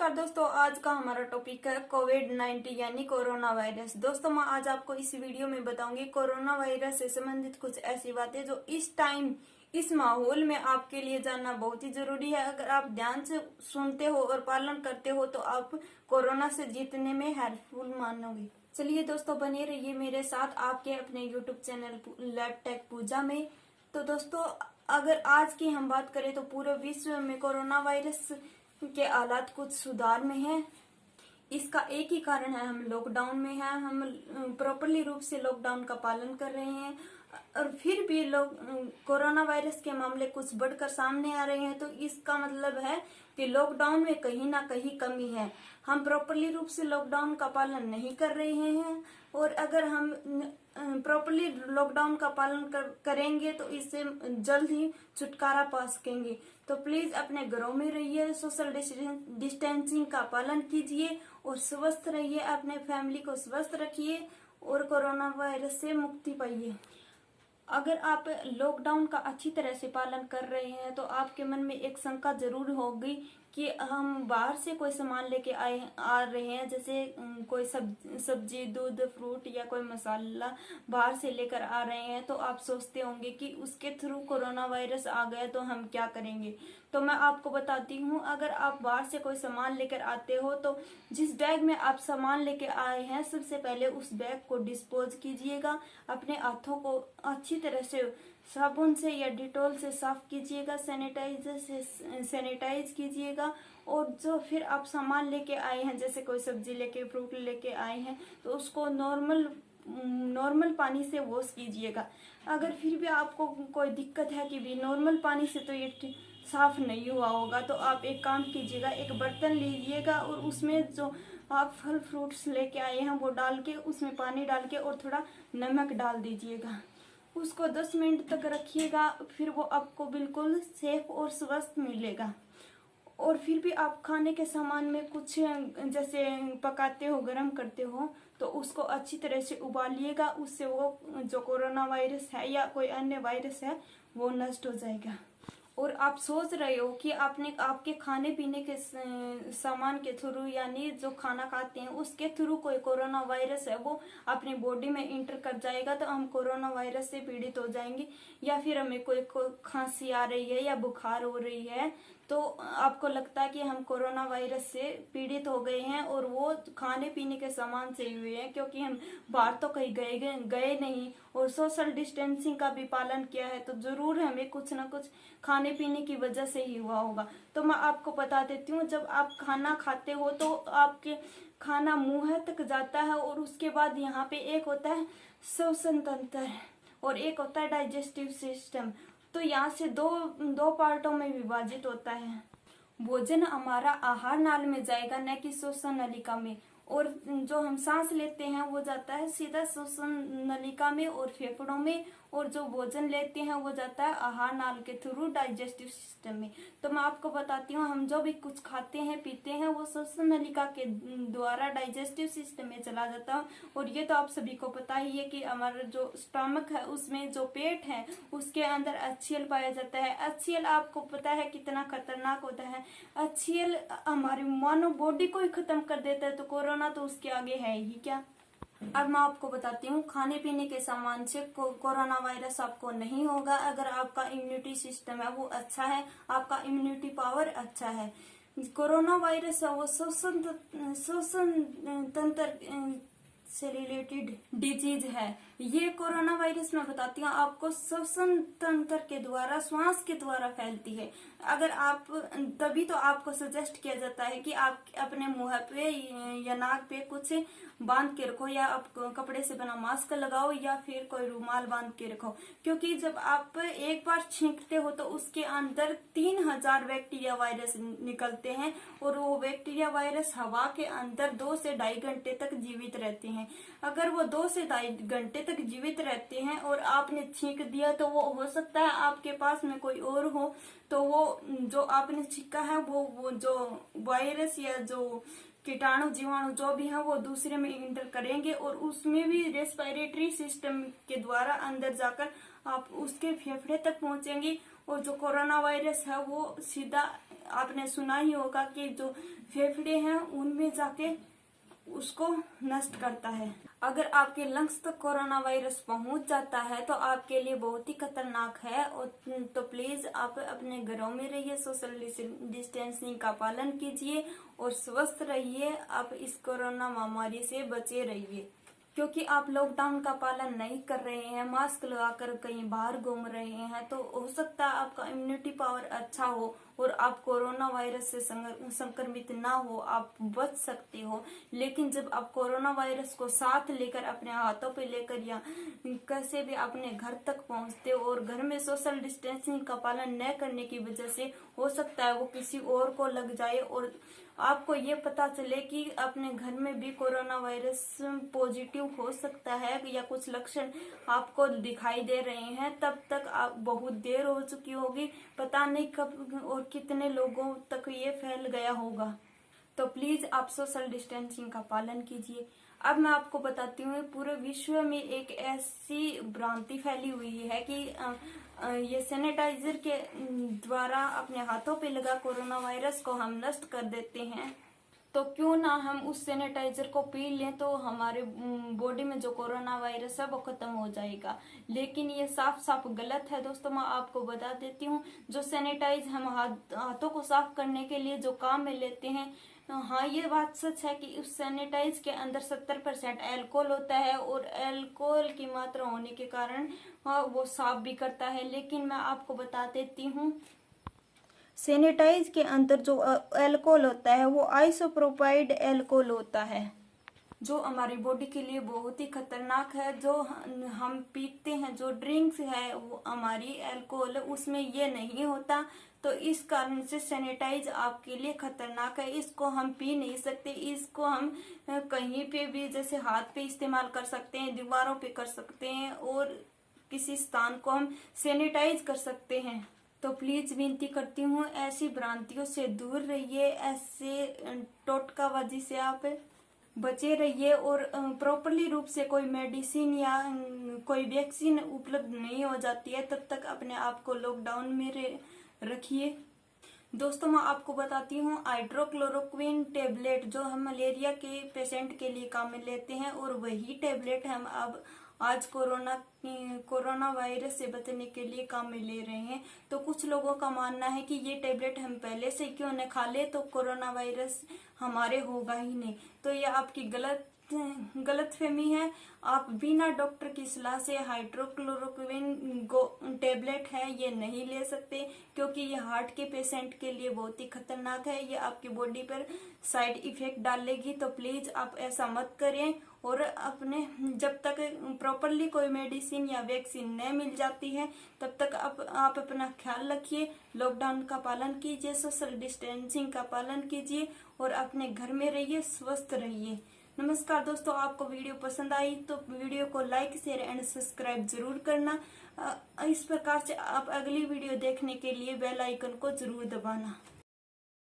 नमस्कार दोस्तों, आज का हमारा टॉपिक है कोविड-19 यानी कोरोना वायरस। दोस्तों मैं आज आपको इस वीडियो में बताऊंगी कोरोना वायरस से संबंधित कुछ ऐसी बातें जो इस टाइम इस माहौल में आपके लिए जानना बहुत ही जरूरी है। अगर आप ध्यान से सुनते हो और पालन करते हो तो आप कोरोना से जीतने में हेल्पफुल मानोगे। चलिए दोस्तों, बने रहिए मेरे साथ आपके अपने यूट्यूब चैनल लैब टेक पूजा में। तो दोस्तों, अगर आज की हम बात करें तो पूरे विश्व में कोरोना वायरस के हालात कुछ सुधार में है। इसका एक ही कारण है, हम लॉकडाउन में हैं। हम प्रॉपरली रूप से लॉकडाउन का पालन कर रहे हैं और फिर भी लोग कोरोना वायरस के मामले कुछ बढ़कर सामने आ रहे हैं। तो इसका मतलब है कि लॉकडाउन में कहीं ना कहीं कमी है। हम प्रॉपरली रूप से लॉकडाउन का पालन नहीं कर रहे हैं और अगर हम प्रॉपरली लॉकडाउन का पालन करेंगे तो इससे जल्द ही छुटकारा पा सकेंगे। तो प्लीज अपने घरों में रहिए, सोशल डिस्टेंसिंग का पालन कीजिए और स्वस्थ रहिए, अपने फैमिली को स्वस्थ रखिए और कोरोना वायरस से मुक्ति पाइए। अगर आप लॉकडाउन का अच्छी तरह से पालन कर रहे हैं तो आपके मन में एक शंका जरूर होगी कि हम बाहर से कोई सामान लेके आ रहे हैं, जैसे कोई सब्जी, दूध, फ्रूट या कोई मसाला बाहर से लेकर आ रहे हैं, तो आप सोचते होंगे कि उसके थ्रू कोरोना वायरस आ गया तो हम क्या करेंगे। तो मैं आपको बताती हूँ, अगर आप बाहर से कोई सामान लेकर आते हो तो जिस बैग में आप सामान लेके आए हैं सबसे पहले उस बैग को डिस्पोज कीजिएगा। अपने हाथों को अच्छी तरह से साबुन से या डिटॉल से साफ कीजिएगा, सैनिटाइजर से सैनिटाइज कीजिएगा। और जो फिर आप सामान लेके आए हैं, जैसे कोई सब्जी लेके, फ्रूट लेके आए हैं, तो उसको नॉर्मल पानी से वॉश कीजिएगा। अगर फिर भी आपको कोई दिक्कत है कि भी नॉर्मल पानी से तो ये साफ नहीं हुआ होगा, तो आप एक काम कीजिएगा, एक बर्तन लीजिएगा और उसमें जो आप फल फ्रूट्स लेके आए हैं वो डाल के, उसमें पानी डाल के और थोड़ा नमक डाल दीजिएगा। उसको 10 मिनट तक रखिएगा, फिर वो आपको बिल्कुल सेफ और स्वस्थ मिलेगा। और फिर भी आप खाने के सामान में कुछ जैसे पकाते हो, गर्म करते हो, तो उसको अच्छी तरह से उबालिएगा। उससे वो जो कोरोना वायरस है या कोई अन्य वायरस है वो नष्ट हो जाएगा। और आप सोच रहे हो कि आपके खाने पीने के सामान के थ्रू यानी जो खाना खाते हैं उसके थ्रू कोई कोरोना वायरस है वो अपनी बॉडी में इंटर कर जाएगा तो हम कोरोना वायरस से पीड़ित हो जाएंगे, या फिर हमें कोई खांसी आ रही है या बुखार हो रही है तो आपको लगता है कि हम कोरोना वायरस से पीड़ित हो गए हैं और वो खाने पीने के सामान से हुए हैं, क्योंकि हम बाहर तो कहीं गए नहीं और सोशल डिस्टेंसिंग का भी पालन किया है, तो जरूर हमें कुछ ना कुछ खाने पीने की वजह से ही हुआ होगा। तो मैं आपको बता देती हूँ, जब आप खाना खाते हो तो आपके खाना मुंह तक जाता है और उसके बाद यहाँ पे एक होता है श्वसन तंत्र और एक होता है डाइजेस्टिव सिस्टम। तो यहाँ से दो पार्टों में विभाजित होता है। भोजन हमारा आहार नाल में जाएगा, न कि श्वसन नलिका में, और जो हम सांस लेते हैं वो जाता है सीधा श्वसन नलिका में और फेफड़ों में, और जो भोजन लेते हैं वो जाता है आहार नाल के थ्रू डाइजेस्टिव सिस्टम में। तो मैं आपको बताती हूँ, हम जो भी कुछ खाते हैं पीते हैं वो श्वसन नलिका के द्वारा डाइजेस्टिव सिस्टम में चला जाता है। और ये तो आप सभी को पता ही है कि हमारा जो स्टमक है उसमें जो पेट है उसके अंदर HCl पाया जाता है। HCl आपको पता है कितना खतरनाक होता है। HCl हमारी मानव बॉडी को ही खत्म कर देता है, तो कोरोना तो उसके आगे है ही क्या। अब मैं आपको बताती हूँ, खाने पीने के सामान से कोरोना वायरस आपको नहीं होगा अगर आपका इम्यूनिटी सिस्टम है वो अच्छा है, आपका इम्यूनिटी पावर अच्छा है। कोरोना वायरस है वो श्वसन तंत्र से रिलेटेड डिजीज है। ये कोरोना वायरस मैं बताती हूँ आपको श्वसन तंत्र के द्वारा, श्वास के द्वारा फैलती है। अगर आप तभी तो आपको सजेस्ट किया जाता है कि आप अपने मुंह पे या नाक पे कुछ बांध के रखो, या आप कपड़े से बना मास्क लगाओ या फिर कोई रुमाल बांध के रखो, क्योंकि जब आप एक बार छींकते हो तो उसके अंदर 3000 बैक्टीरिया वायरस निकलते हैं और वो बैक्टीरिया वायरस हवा के अंदर 2 से 2.5 घंटे तक जीवित रहते हैं। अगर वो 2 से 2.5 घंटे तक जीवित रहते हैं और आपने छींक दिया तो वो हो सकता है आपके पास में कोई और हो, तो वो जो आपने छींका है वो जो वायरस या जो कीटाणु जीवाणु जो भी है वो दूसरे में इंटर करेंगे और उसमें भी रेस्पिरेटरी सिस्टम के द्वारा अंदर जाकर आप उसके फेफड़े तक पहुंचेंगे और जो कोरोना वायरस है वो सीधा आपने सुना ही होगा कि जो फेफड़े हैं उनमें जाके उसको नष्ट करता है। अगर आपके लंग्स तक कोरोना वायरस पहुंच जाता है तो आपके लिए बहुत ही खतरनाक है। और तो प्लीज आप अपने घरों में रहिए, सोशल डिस्टेंसिंग का पालन कीजिए और स्वस्थ रहिए। आप इस कोरोना महामारी से बचे रहिए, क्योंकि आप लॉकडाउन का पालन नहीं कर रहे हैं, मास्क लगाकर कहीं बाहर घूम रहे हैं, तो हो सकता है आपका इम्यूनिटी पावर अच्छा हो और आप कोरोना वायरस से संक्रमित ना हो, आप बच सकते हो। लेकिन जब आप कोरोना वायरस को साथ लेकर अपने हाथों पे लेकर या कैसे भी अपने घर तक पहुंचते हो और घर में सोशल डिस्टेंसिंग का पालन न करने की वजह से हो सकता है वो किसी और को लग जाए और आपको ये पता चले कि अपने घर में भी कोरोना वायरस पॉजिटिव हो सकता है या कुछ लक्षण आपको दिखाई दे रहे हैं। तब तक आप बहुत देर हो चुकी होगी, पता नहीं कब और कितने लोगों तक ये फैल गया होगा। तो प्लीज आप सोशल डिस्टेंसिंग का पालन कीजिए। अब मैं आपको बताती हूँ, पूरे विश्व में एक ऐसी भ्रांति फैली हुई है कि ये सैनिटाइजर के द्वारा अपने हाथों पे लगा कोरोना वायरस को हम नष्ट कर देते हैं, तो क्यों ना हम उस सैनिटाइजर को पी लें तो हमारे बॉडी में जो कोरोना वायरस है वो खत्म हो जाएगा। लेकिन ये साफ साफ गलत है दोस्तों। मैं आपको बता देती हूँ, जो सैनिटाइज हम हाथों को साफ करने के लिए जो काम में लेते हैं, हाँ ये बात सच है कि उस सैनिटाइज के अंदर 70% अल्कोहल होता है और अल्कोहल की मात्रा होने के कारण वो साफ भी करता है। लेकिन मैं आपको बता देती हूँ, सैनिटाइज के अंदर जो अल्कोहल होता है वो आइसोप्रोपाइड अल्कोहल होता है, जो हमारी बॉडी के लिए बहुत ही खतरनाक है। जो हम पीते हैं, जो ड्रिंक्स है वो हमारी अल्कोहल, उसमें ये नहीं होता। तो इस कारण से सैनिटाइज आपके लिए खतरनाक है, इसको हम पी नहीं सकते। इसको हम कहीं पे भी, जैसे हाथ पे इस्तेमाल कर सकते हैं, दीवारों पे कर सकते हैं और किसी स्थान को हम सैनिटाइज कर सकते हैं। तो प्लीज विनती करती हूँ, ऐसी भ्रांतियों से दूर रहिए, ऐसे टोटकाबाजी से आप बचे रहिए और प्रॉपरली रूप से कोई मेडिसिन या कोई वैक्सीन उपलब्ध नहीं हो जाती है तब तक अपने आप को लॉकडाउन में रखिए। दोस्तों मैं आपको बताती हूँ, हाइड्रोक्लोरोक्विन टेबलेट जो हम मलेरिया के पेशेंट के लिए काम में लेते हैं, और वही टेबलेट हम अब आज कोरोना वायरस से बचने के लिए काम में ले रहे हैं। तो कुछ लोगों का मानना है कि ये टेबलेट हम पहले से क्यों न खा ले, तो कोरोना वायरस हमारे होगा ही नहीं। तो ये आपकी गलतफहमी है। आप बिना डॉक्टर की सलाह से हाइड्रोक्लोरोक्विन टेबलेट है ये नहीं ले सकते, क्योंकि ये हार्ट के पेशेंट के लिए बहुत ही खतरनाक है, ये आपकी बॉडी पर साइड इफेक्ट डालेगी। तो प्लीज आप ऐसा मत करें और अपने जब तक प्रॉपरली कोई मेडिसिन या वैक्सीन न मिल जाती है तब तक आप अपना ख्याल रखिए, लॉकडाउन का पालन कीजिए, सोशल डिस्टेंसिंग का पालन कीजिए और अपने घर में रहिए, स्वस्थ रहिए। नमस्कार दोस्तों, आपको वीडियो पसंद आई तो वीडियो को लाइक शेयर एंड सब्सक्राइब जरूर करना। इस प्रकार से आप अगली वीडियो देखने के लिए बेल आइकन को जरूर दबाना।